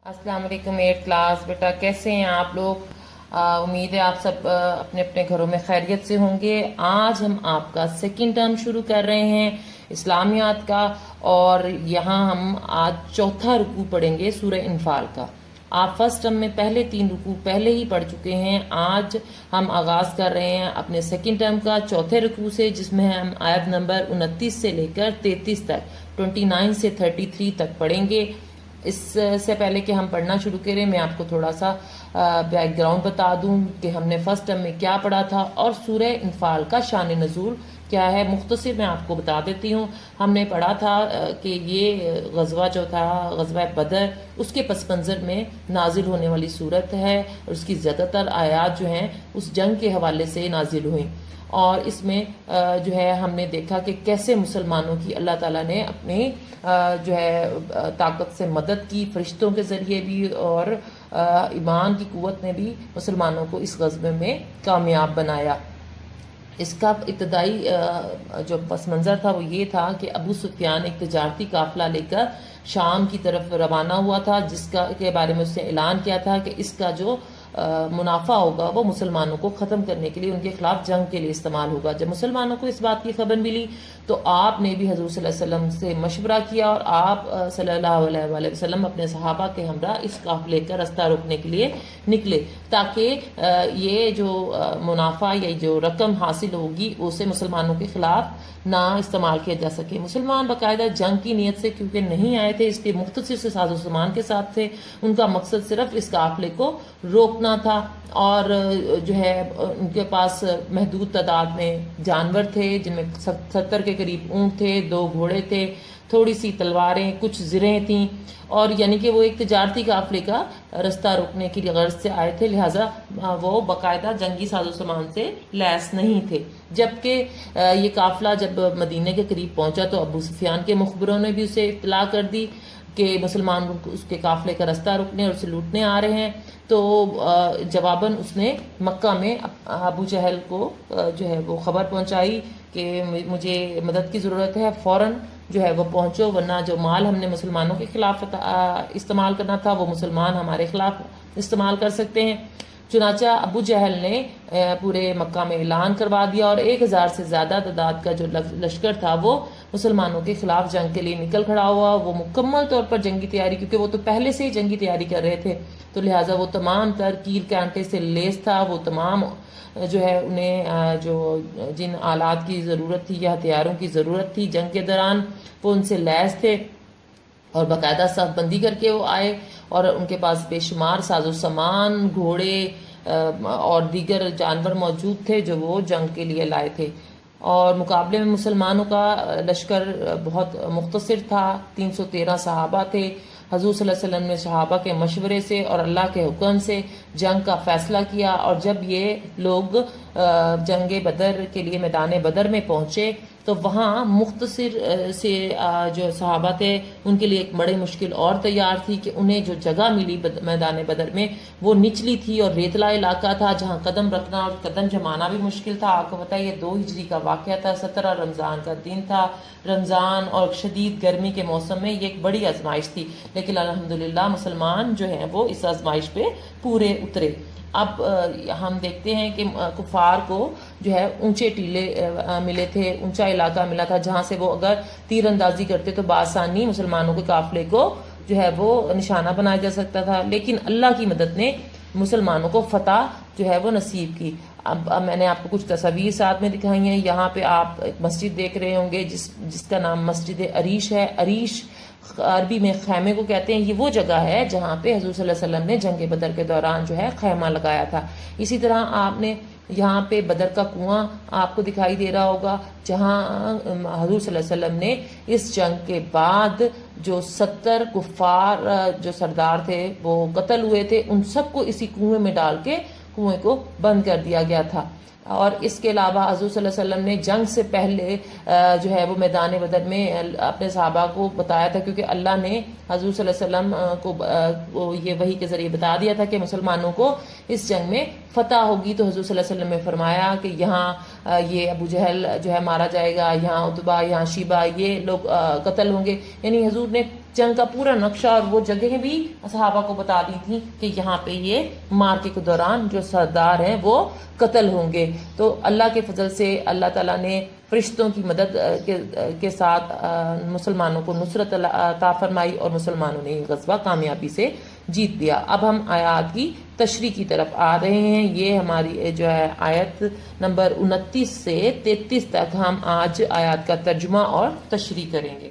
अस्सलाम वालेकुम 8th class. बेटा कैसे हैं आप लोग? उम्मीद है आप सब अपने अपने घरों में खैरियत से होंगे। आज हम आपका सेकंड टर्म शुरू कर रहे हैं इस्लामियात का, और यहाँ हम आज चौथा रुकू पढ़ेंगे सूरह इनफाल का। आप फर्स्ट टर्म में पहले 3 रुकू पहले ही पढ़ चुके हैं। आज हम आगाज कर रहे हैं अपने सेकंड टर्म का चौथे रुकू से, जिसमें हम आयत नंबर 29 से लेकर 33 तक 29 से 33 तक पढ़ेंगे। इससे पहले कि हम पढ़ना शुरू करें, मैं आपको थोड़ा सा बैकग्राउंड बता दूं कि हमने फर्स्ट टर्म में क्या पढ़ा था और सूरह इनफाल का शान नज़ूल क्या है। मुख्तसर मैं आपको बता देती हूँ। हमने पढ़ा था कि ये गज़वा जो था, गज़वा बदर, उसके पस मंज़र में नाजिल होने वाली सूरत है और उसकी ज़्यादातर आयात जो हैं उस जंग के हवाले से नाजिल हुई। और इसमें जो है हमने देखा कि कैसे मुसलमानों की अल्लाह ताला ने अपनी जो है ताकत से मदद की, फरिश्तों के ज़रिए भी और ईमान की कुव्वत ने भी मुसलमानों को इस ग़ज़वे में कामयाब बनाया। इसका इब्तदाई जो पस मंज़र था वो ये था कि अबू सुफियान एक तजारती काफ़िला लेकर शाम की तरफ रवाना हुआ था, जिसका के बारे में उसने ऐलान किया था कि इसका जो मुनाफा होगा वो मुसलमानों को ख़त्म करने के लिए, उनके खिलाफ जंग के लिए इस्तेमाल होगा। जब मुसलमानों को इस बात की खबर मिली तो आपने भी हजूर सल्लल्लाहु अलैहि वसल्लम से मशवरा किया और आप सल्लल्लाहु अलैहि वसल्लम अपने सहाबा के हमरा इस काफ़िले का रास्ता रोकने के लिए निकले, ताकि ये जो मुनाफा या जो रकम हासिल होगी उसे मुसलमानों के खिलाफ ना इस्तेमाल किया जा सके। मुसलमान बाकायदा जंग की नीयत से क्योंकि नहीं आए थे, इसलिए मुख्तसर से साजो सामान के साथ थे। उनका मकसद सिर्फ इस काफ़िले को रोकना था और जो है उनके पास महदूद तादाद में जानवर थे, जिनमें 70 के करीब ऊँट थे, 2 घोड़े थे, थोड़ी सी तलवारें, कुछ ज़रें थीं, और यानी कि वो एक तजारती काफ़िले का रास्ता रोकने की गर्ज से आए थे, लिहाजा वो बाकायदा जंगी साजो सामान से लैस नहीं थे। जबकि ये काफ़िला जब मदीने के करीब पहुंचा तो अबू सुफियान के मुखबरों ने भी उसे इत्तला कर दी कि मुसलमान उसके काफ़िले का रास्ता रोकने और उसे लूटने आ रहे हैं। तो जवाबन उसने मक्का में अबू जहल को जो है वो ख़बर पहुंचाई कि मुझे मदद की ज़रूरत है, फ़ौरन जो है वो पहुंचो, वरना जो माल हमने मुसलमानों के खिलाफ इस्तेमाल करना था वो मुसलमान हमारे खिलाफ इस्तेमाल कर सकते हैं। चुनाचा अबू जहल ने पूरे मक्का में ऐलान करवा दिया और 1000 से ज़्यादा तादाद का जो लश्कर था वो मुसलमानों के खिलाफ जंग के लिए निकल खड़ा हुआ। वो मुकम्मल तौर पर जंगी तैयारी, क्योंकि वो तो पहले से ही जंगी तैयारी कर रहे थे, तो लिहाजा वो तमाम तर कील कांटे से लेस था। वो तमाम जो है उन्हें जो जिन आलात की ज़रूरत थी या हथियारों की ज़रूरत थी जंग के दौरान, वो उनसे लैस थे और बाकायदा साफ बंदी करके वो आए और उनके पास बेशुमार साजो सामान, घोड़े और दीगर जानवर मौजूद थे जो वो जंग के लिए लाए थे। और मुकाबले में मुसलमानों का लश्कर बहुत मुख्तसर था। 313 सहाबा थे। हजूर सल्लल्लाहु अलैहि वसल्लम ने सहाबा के मशवरे से और अल्लाह के हुक्म से जंग का फैसला किया, और जब ये लोग जंग बदर के लिए मैदान बदर में पहुंचे तो वहाँ मुख्तसर से जो सहाबा थे उनके लिए एक बड़ी मुश्किल और तैयार थी कि उन्हें जो जगह मिली मैदान बदर में वो निचली थी और रेतला इलाका था, जहाँ कदम रखना और कदम जमाना भी मुश्किल था। आपको पता है ये 2 हिजरी का वाक़या था, 17 रमज़ान का दिन था। रमज़ान और शदीद गर्मी के मौसम में ये एक बड़ी आजमाइश थी, लेकिन अल्हम्दुलिल्लाह मुसलमान जो हैं वो इस आजमाइश पे पूरे उतरे। अब हम देखते हैं कि कुफार को जो है ऊंचे टीले मिले थे, ऊंचा इलाका मिला था, जहां से वो अगर तीर अंदाजी करते तो बासानी मुसलमानों के काफिले को जो है वो निशाना बनाया जा सकता था। लेकिन अल्लाह की मदद ने मुसलमानों को फतह जो है वो नसीब की। अब मैंने आपको कुछ तस्वीर साथ में दिखाई हैं। यहाँ पे आप एक मस्जिद देख रहे होंगे जिसका नाम मस्जिद अरीश है। अरीश अरबी में खैमे को कहते हैं। ये वो जगह है जहाँ पे हजूर सल्लल्लाहु अलैहि वसल्लम ने जंग बदर के दौरान जो है खैमा लगाया था। इसी तरह आपने यहाँ पे बदर का कुआं आपको दिखाई दे रहा होगा, जहाँ हजूर सल्लल्लाहु अलैहि वसल्लम ने इस जंग के बाद जो 70 कुफार जो सरदार थे वो कत्ल हुए थे, उन सबको इसी कुएं में डाल के कुएं को बंद कर दिया गया था। और इसके अलावा हजूर सल्लल्लाहु अलैहि वसल्लम ने जंग से पहले जो है वो मैदान बदर में अपने सहाबा को बताया था, क्योंकि अल्लाह ने हजूर सल्लल्लाहु अलैहि वसल्लम को ये वही के जरिए बता दिया था कि मुसलमानों को इस जंग में फतह होगी। तो हजूर सल्लल्लाहु अलैहि वसल्लम ने फरमाया कि यहाँ ये अबू जहल जो है मारा जाएगा, यहाँ उतबा, यहाँ शीबा, ये लोग कत्ल होंगे। यानी हजूर ने جنگ کا پورا نقشہ اور وہ جگہیں بھی صحابہ کو بتا دی تھیں کہ یہاں پہ یہ مارکے کے دوران جو سردار ہیں وہ قتل ہوں گے. تو اللہ کے فضل سے اللہ تعالیٰ نے فرشتوں کی مدد کے ساتھ مسلمانوں کو نصرت عطا فرمائی اور مسلمانوں نے یہ غزوہ کامیابی سے جیت لیا. اب ہم آیات کی تشریح کی طرف آ رہے ہیں. یہ ہماری جو ہے آیت نمبر 29 سے 33 تک ہم آج آیات کا ترجمہ اور تشریح کریں گے.